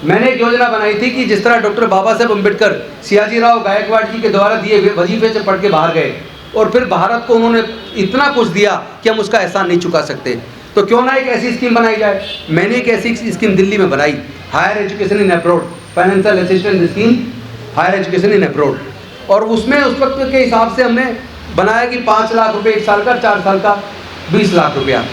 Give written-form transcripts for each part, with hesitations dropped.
मैंने एक योजना बनाई थी कि जिस तरह डॉक्टर बाबा साहेब अम्बेडकर सियाजीराव गायकवाड़ जी के द्वारा दिए वजीफे से पढ़ के बाहर गए और फिर भारत को उन्होंने इतना कुछ दिया कि हम उसका एहसान नहीं चुका सकते, तो क्यों ना एक ऐसी स्कीम बनाई जाए। मैंने एक ऐसी स्कीम दिल्ली में बनाई, higher education in abroad, financial assistance scheme higher education in abroad. और उसमें उस वक्त के हिसाब से हमने बनाया कि 5 लाख रुपये 1 साल का, 4 साल का 20 लाख रुपया।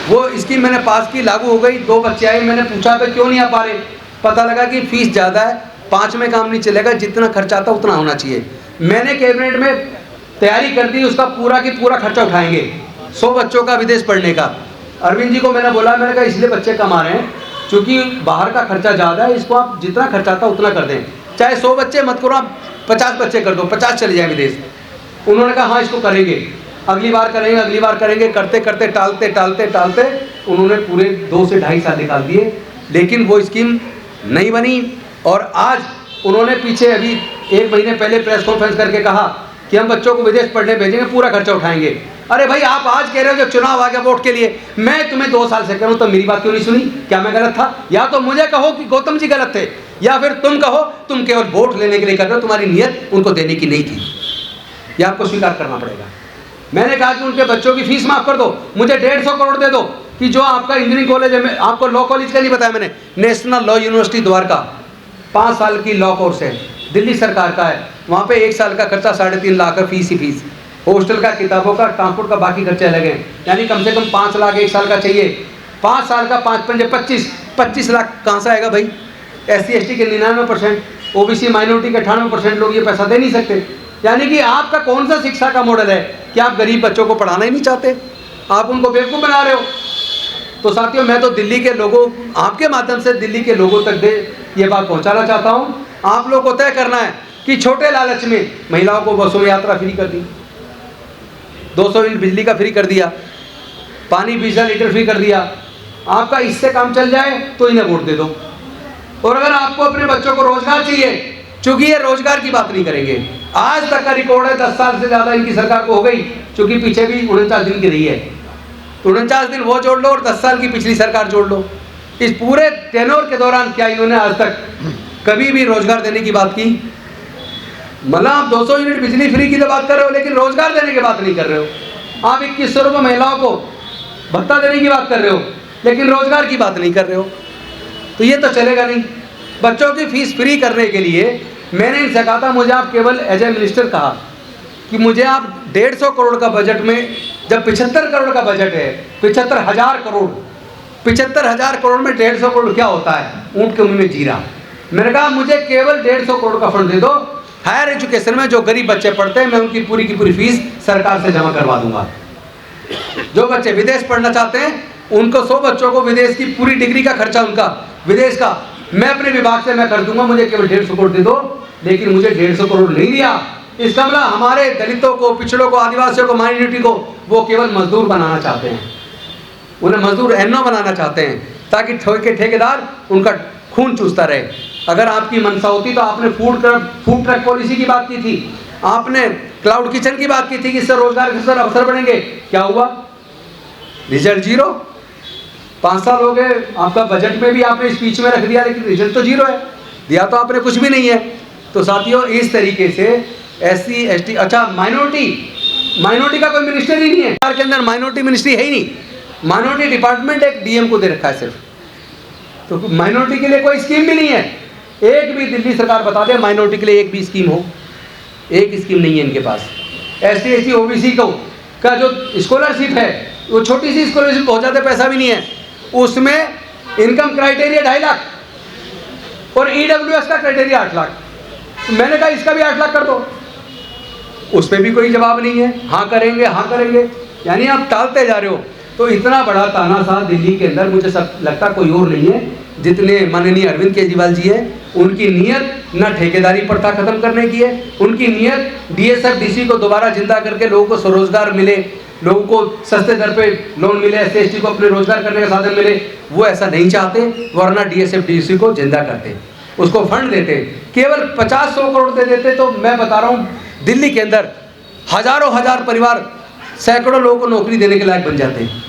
वो स्कीम मैंने पास की, लागू हो गई। 2 बच्चे आए, मैंने पूछा तो क्यों नहीं आ पा रहे, पता लगा कि फ़ीस ज़्यादा है, 5 में काम नहीं चलेगा, जितना खर्चा आता उतना होना चाहिए। मैंने कैबिनेट में तैयारी कर दी, उसका पूरा की पूरा खर्चा उठाएंगे, 100 बच्चों का विदेश पढ़ने का। अरविंद जी को मैंने बोला, मैंने कहा इसलिए बच्चे कम आ रहे हैं क्योंकि बाहर का खर्चा ज़्यादा है, इसको आप जितना खर्चा आता उतना कर दें, चाहे 100 बच्चे मत करो, आप 50 बच्चे कर दो, 50 चले जाए विदेश। उन्होंने कहा हाँ इसको करेंगे, अगली बार करेंगे, अगली बार करेंगे, करते करते टालते टालते टालते उन्होंने पूरे 2 से ढाई साल निकाल दिए, लेकिन वो स्कीम नहीं बनी। और आज उन्होंने पीछे अभी 1 महीने पहले प्रेस कॉन्फ्रेंस करके कहा कि हम बच्चों को विदेश पढ़ने भेजेंगे, पूरा खर्चा उठाएंगे। अरे भाई, आप आज कह रहे हो जब चुनाव आ गया वोट के लिए, मैं तुम्हें 2 साल से कह रहा हूँ, तो मेरी बात क्यों नहीं सुनी? क्या मैं गलत था? या तो मुझे कहो कि गौतम जी गलत थे, या फिर तुम कहो तुम केवल वोट लेने के लिए कर रहे हो, तुम्हारी नीयत उनको देने की नहीं थी। यह आपको स्वीकार करना पड़ेगा। मैंने कहा कि उनके बच्चों की फीस माफ़ कर दो, मुझे 150 करोड़ दे दो कि जो आपका इंजीनियरिंग कॉलेज है, आपको लॉ कॉलेज का नहीं बताया मैंने, नेशनल लॉ यूनिवर्सिटी द्वारका 5 साल की लॉ कोर्स है, दिल्ली सरकार का है, वहाँ पे 1 साल का खर्चा 3.5 लाख है, फीस ही फीस, हॉस्टल का, किताबों का, ट्रांसपोर्ट का, बाकी खर्चे अलग हैं, यानी कम से कम 5 लाख 1 साल का चाहिए। 5 साल का 5 पंजे 25 लाख कहाँ से आएगा भाई? SC/ST के 99%, OBC माइनॉरिटी के 98% लोग ये पैसा दे नहीं सकते। यानी कि आपका कौन सा शिक्षा का मॉडल है कि आप गरीब बच्चों को पढ़ाना ही नहीं चाहते, आप उनको बेवकूफ़ बना रहे हो। तो साथियों, मैं तो दिल्ली के लोगों, आपके माध्यम से दिल्ली के लोगों तक ये बात पहुंचाना चाहता हूं। आप लोग को तय करना है कि छोटे लालच में महिलाओं को बसों में यात्रा फ्री कर दी, 200 यूनिट बिजली का फ्री कर दिया, पानी 20 लीटर फ्री कर दिया। आपका इससे काम चल जाए तो इन्हें वोट दे दो। और अगर आपको अपने बच्चों को रोजगार चाहिए, चूंकि ये रोजगार की बात नहीं करेंगे, आज तक का रिकॉर्ड है 10 साल से ज़्यादा इनकी सरकार को हो गई, चूंकि पीछे भी 49 दिन की रही है, 49 दिन वो जोड़ लो और 10 साल की पिछली सरकार जोड़ लो। इस पूरे टेनोर के दौरान क्या इन्होंने आज तक कभी भी रोजगार देने की बात की? मतलब आप 200 यूनिट बिजली फ्री की तो बात कर रहे हो, लेकिन रोजगार देने की बात नहीं कर रहे हो। आप 2100 रुपये महिलाओं को भत्ता देने की बात कर रहे हो, लेकिन रोजगार की बात नहीं कर रहे हो, तो ये तो चलेगा नहीं। बच्चों की फीस फ्री करने के लिए मैंने इनसे कहा था, मुझे आप केवल एज ए मिनिस्टर कहा कि मुझे आप 150 करोड़ का बजट में, जब 75 करोड़ का बजट है, 75,000 करोड़, 75,000 करोड़ में 150 करोड़ क्या होता है? ऊँट के मुँह में जीरा। मैंने कहा मुझे केवल 150 करोड़ का फंड दे दो, हायर एजुकेशन में जो गरीब बच्चे पढ़ते हैं मैं उनकी पूरी की पूरी फीस सरकार से जमा करवा दूंगा। जो बच्चे विदेश पढ़ना चाहते हैं उनको 100 बच्चों को विदेश की पूरी डिग्री का खर्चा उनका विदेश का मैं अपने विभाग से मैं कर दूंगा, मुझे केवल 150 करोड़ दे दो। लेकिन मुझे 150 करोड़ नहीं दिया। इसका मतलब हमारे दलितों को, पिछड़ों को, आदिवासियों को, माइनॉरिटी को वो केवल मजदूर बनाना चाहते हैं, उन्हें मजदूर एनो बनाना चाहते हैं, ताकि ठेकेदार उनका खून चूसता रहे। अगर आपकी मंशा होती तो आपने फूड ट्रक पॉलिसी की बात की थी, आपने क्लाउड किचन की बात की थी कि इससे रोजगार के अवसर बढ़ेंगे। क्या हुआ? रिजल्ट 0। 5 साल हो गए, आपका बजट में भी आपने स्पीच में रख दिया, लेकिन रिजल्ट तो 0 है, दिया तो आपने कुछ भी नहीं है। तो साथियों, इस तरीके से SC ST, अच्छा माइनॉरिटी का कोई मिनिस्टर ही नहीं है सरकार के अंदर, माइनॉरिटी मिनिस्ट्री है ही नहीं, माइनॉरिटी डिपार्टमेंट एक DM को दे रखा है सिर्फ। तो माइनॉरिटी के लिए कोई स्कीम भी नहीं है। एक भी दिल्ली सरकार बता दे माइनॉरिटी के लिए एक भी स्कीम हो, एक स्कीम नहीं है इनके पास। SC ST OBC को का जो स्कॉलरशिप है वो छोटी सी स्कॉलरशिप, बहुत ज़्यादा पैसा भी नहीं है, उसमें इनकम क्राइटेरिया 2.5 लाख और EWS का क्राइटेरिया 8 लाख। तो मैंने कहा इसका भी 8 लाख कर दो, उस पर भी कोई जवाब नहीं है। हाँ करेंगे, हाँ करेंगे, यानी आप टालते जा रहे हो। तो इतना बड़ा तानाशाह दिल्ली के अंदर मुझे सब लगता कोई और नहीं है जितने माननीय अरविंद केजरीवाल जी है। उनकी नीयत न ठेकेदारी प्रथा खत्म करने की है, उनकी नीयत DSF DC को दोबारा जिंदा करके लोगों को स्वरोजगार मिले, लोगों को सस्ते दर पे लोन मिले, SC ST को अपने रोजगार करने का साधन मिले, वो ऐसा नहीं चाहते। वरना DSF DC को जिंदा करते, उसको फंड देते, केवल 50-100 करोड़ दे देते तो मैं बता रहा हूँ दिल्ली के अंदर हजारों हजार परिवार, सैकड़ों लोगों को नौकरी देने के लायक बन जाते हैं।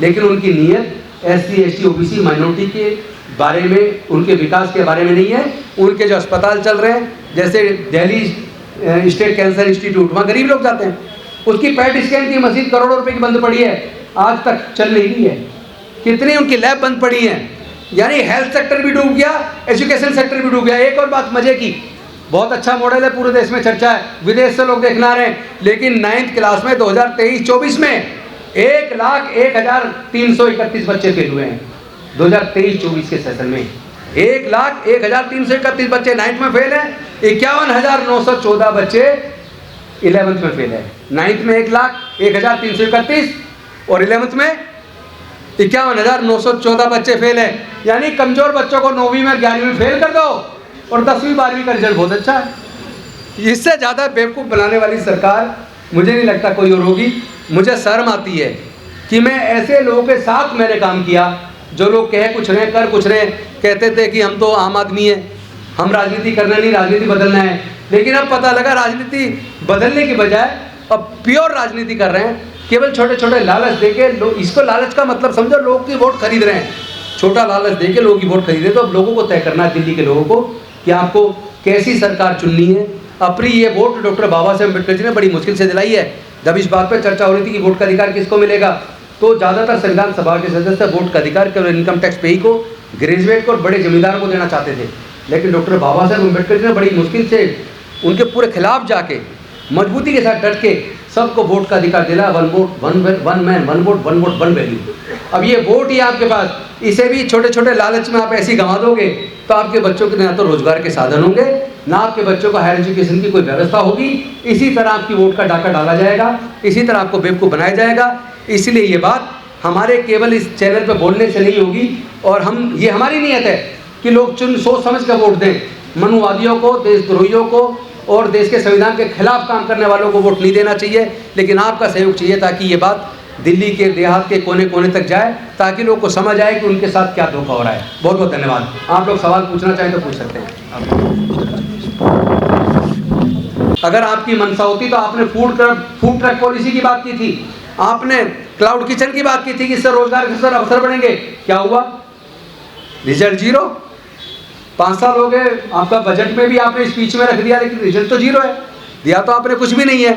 लेकिन उनकी नीयत SC ST OBC माइनॉरिटी के बारे में, उनके विकास के बारे में नहीं है। उनके जो अस्पताल चल रहे हैं, जैसे दिल्ली स्टेट कैंसर इंस्टीट्यूट, वहाँ गरीब लोग जाते हैं, उसकी पैट स्कैन की मशीन करोड़ों रुपए की बंद पड़ी है, आज तक चल नहीं रही है। कितनी उनकी लैब बंद पड़ी हैं। यानी हेल्थ सेक्टर भी डूब गया, एजुकेशन सेक्टर भी डूब गया। एक और बात मजे की, बहुत अच्छा मॉडल है, पूरे देश में चर्चा है, विदेश से लोग देखना आ रहे हैं, लेकिन 9th क्लास में 2023-24 में 1,01,331 बच्चे फेल हुए हैं। 2023-24 के सेशन में 1,01,331 बच्चे 9th में फेल हैं, 51,914 बच्चे 11th में फेल है। 9th में 1,01,331 और 11th में 51,914 बच्चे फेल हैं। यानी कमजोर बच्चों को 9वीं में 11वीं में फेल कर दो और 10वीं 12वीं का रिजल्ट बहुत अच्छा है। इससे ज़्यादा बेवकूफ़ बनाने वाली सरकार मुझे नहीं लगता कोई और होगी। मुझे शर्म आती है कि मैं ऐसे लोगों के साथ मैंने काम किया, जो लोग कह कुछ रहे कर कुछ रहे, कहते थे कि हम तो आम आदमी हैं, हम राजनीति करना नहीं, राजनीति बदलना है। लेकिन अब पता लगा राजनीति बदलने की बजाय अब प्योर राजनीति कर रहे हैं, केवल छोटे छोटे लालच देके लोग, इसको लालच का मतलब समझो, लोग की वोट खरीद रहे हैं। छोटा लालच देके लोगों की वोट खरीदे, तो अब लोगों को तय करना है, दिल्ली के लोगों को, कि आपको कैसी सरकार चुननी है। अपनी ये वोट डॉक्टर बाबा साहेब अम्बेडकर जी ने बड़ी मुश्किल से दिलाई है। जब इस बात पर चर्चा हो रही थी कि वोट का अधिकार किसको मिलेगा, तो ज़्यादातर संविधान सभा के सदस्य वोट का अधिकार केवल इनकम टैक्स पेई को, ग्रेजुएट को और बड़े जमींदारों को देना चाहते थे। लेकिन डॉक्टर बाबा साहेब अम्बेडकर जी ने बड़ी मुश्किल से उनके पूरे खिलाफ जाके मजबूती के साथ डट के सबको वोट का अधिकार दिला। One vote one man, one vote one value. अब ये वोट ही आपके पास, इसे भी छोटे छोटे लालच में आप ऐसी गंवा दोगे तो आपके बच्चों के ना तो रोजगार के साधन होंगे, ना आपके बच्चों को हायर एजुकेशन की कोई व्यवस्था होगी। इसी तरह आपकी वोट का डाका डाला जाएगा, इसी तरह आपको बेवकूफ़ बनाया जाएगा। इसलिए ये बात हमारे केवल इस चैनल पर बोलने से नहीं होगी, और ये हमारी नीयत है कि लोग सोच समझ कर वोट दें। मनुवादियों को, देशद्रोहियों को और देश के संविधान के खिलाफ काम करने वालों को वोट नहीं देना चाहिए। लेकिन आपका सहयोग चाहिए ताकि ये बात दिल्ली के देहात के कोने कोने तक जाए, ताकि लोग को समझ आए कि उनके साथ क्या धोखा हो रहा है। बहुत बहुत धन्यवाद। आप लोग सवाल पूछना चाहें तो पूछ सकते हैं। अगर आपकी मंशा होती तो आपने फूड ट्रक पॉलिसी की बात की थी, आपने क्लाउड किचन की बात की थी कि इससे रोजगार के अवसर बढ़ेंगे। क्या हुआ? Result zero. 5 साल हो गए, आपका बजट में भी आपने स्पीच में रख दिया, लेकिन रिजल्ट तो जीरो है, दिया तो आपने कुछ भी नहीं है।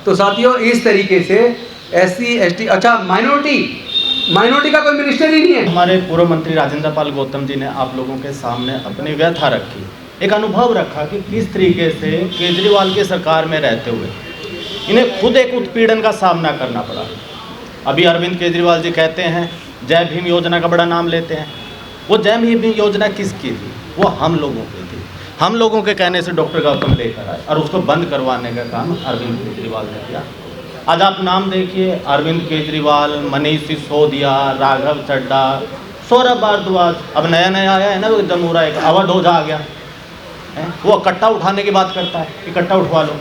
तो साथियों, इस तरीके से SC ST, अच्छा माइनॉरिटी का कोई मिनिस्टर ही नहीं है। हमारे पूर्व मंत्री राजेंद्र पाल गौतम जी ने आप लोगों के सामने अपनी व्यथा रखी, एक अनुभव रखा कि किस तरीके से केजरीवाल की सरकार में रहते हुए इन्हें खुद एक उत्पीड़न का सामना करना पड़ा। अभी अरविंद केजरीवाल जी कहते हैं जय भीम योजना का बड़ा नाम लेते हैं। वो जय भीम योजना किसकी थी? वो हम लोगों की थी। हम लोगों के कहने से डॉक्टर गौतम लेकर आए और उसको बंद करवाने का काम अरविंद केजरीवाल ने किया। आज आप नाम देखिए, अरविंद केजरीवाल, मनीष सिसोदिया, राघव चड्ढा, सौरभ भारद्वाज, अब नया आया है ना, वो जमूरा एक अवध ओझा आ गया है, वो कट्टा उठाने की बात करता है कि कट्टा उठवा लो।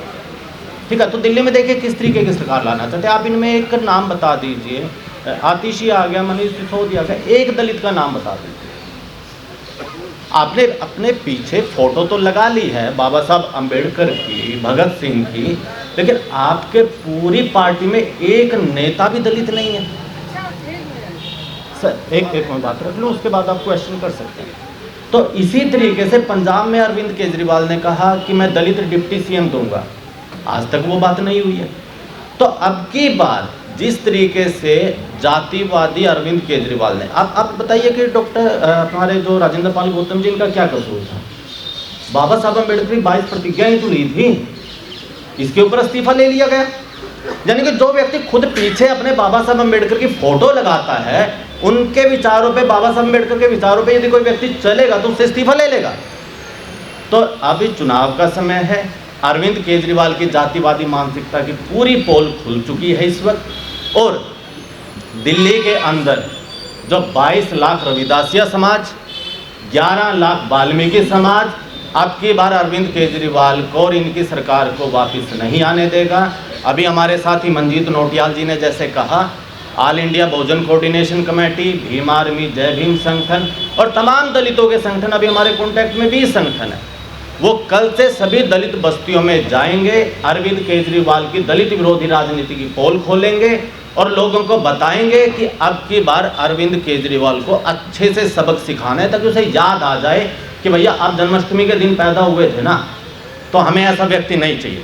ठीक है, तो दिल्ली में देखिए किस तरीके की सरकार लाना चाहते हैं आप। इनमें एक नाम बता दीजिए, आतिशी आ गया, मनीष सिसोदिया आ गया, एक दलित का नाम बता दीजिए। आपने अपने पीछे फोटो तो लगा ली है बाबा साहब अम्बेडकर की, भगत सिंह की, लेकिन आपके पूरी पार्टी में एक नेता भी दलित नहीं है। सर एक मैं बात रख लूँ, उसके बाद आप क्वेश्चन कर सकते हैं। तो इसी तरीके से पंजाब में अरविंद केजरीवाल ने कहा कि मैं दलित डिप्टी CM दूंगा, आज तक वो बात नहीं हुई है। तो अब की बार जिस तरीके से जातिवादी अरविंद केजरीवाल ने, आप बताइए कि डॉक्टर हमारे जो राजेंद्र पाल गौतम जी, इनका क्या कसूर था? बाबा साहब अम्बेडकर की 22 प्रतिज्ञाएं तो ली थी, इसके ऊपर इस्तीफा ले लिया गया। यानी कि जो व्यक्ति खुद पीछे अपने बाबा साहब अम्बेडकर की फोटो लगाता है, उनके विचारों पे, बाबा साहब अम्बेडकर के विचारों पे यदि कोई व्यक्ति चलेगा तो उससे इस्तीफा ले लेगा। तो अभी चुनाव का समय है, अरविंद केजरीवाल की जातिवादी मानसिकता की पूरी पोल खुल चुकी है इस वक्त, और दिल्ली के अंदर जो 22 लाख रविदासिया समाज, 11 लाख वाल्मीकि समाज अब की बार अरविंद केजरीवाल को और इनकी सरकार को वापस नहीं आने देगा। अभी हमारे साथी मंजीत नोटियाल जी ने जैसे कहा, ऑल इंडिया बहुजन कोऑर्डिनेशन कमेटी, भीम आर्मी, जय भीम संगठन और तमाम दलितों के संगठन, अभी हमारे कॉन्टैक्ट में 20 संगठन है, वो कल से सभी दलित बस्तियों में जाएंगे, अरविंद केजरीवाल की दलित विरोधी राजनीति की पोल खोलेंगे और लोगों को बताएंगे कि अब की बार अरविंद केजरीवाल को अच्छे से सबक सिखाना है, ताकि उसे याद आ जाए कि भैया आप जन्माष्टमी के दिन पैदा हुए थे ना, तो हमें ऐसा व्यक्ति नहीं चाहिए।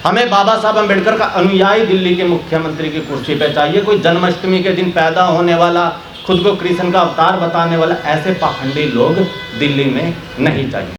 हमें बाबा साहब अम्बेडकर का अनुयायी दिल्ली के मुख्यमंत्री की कुर्सी पे चाहिए। कोई जन्माष्टमी के दिन पैदा होने वाला, खुद को कृष्ण का अवतार बताने वाला ऐसे पाखंडी लोग दिल्ली में नहीं चाहिए।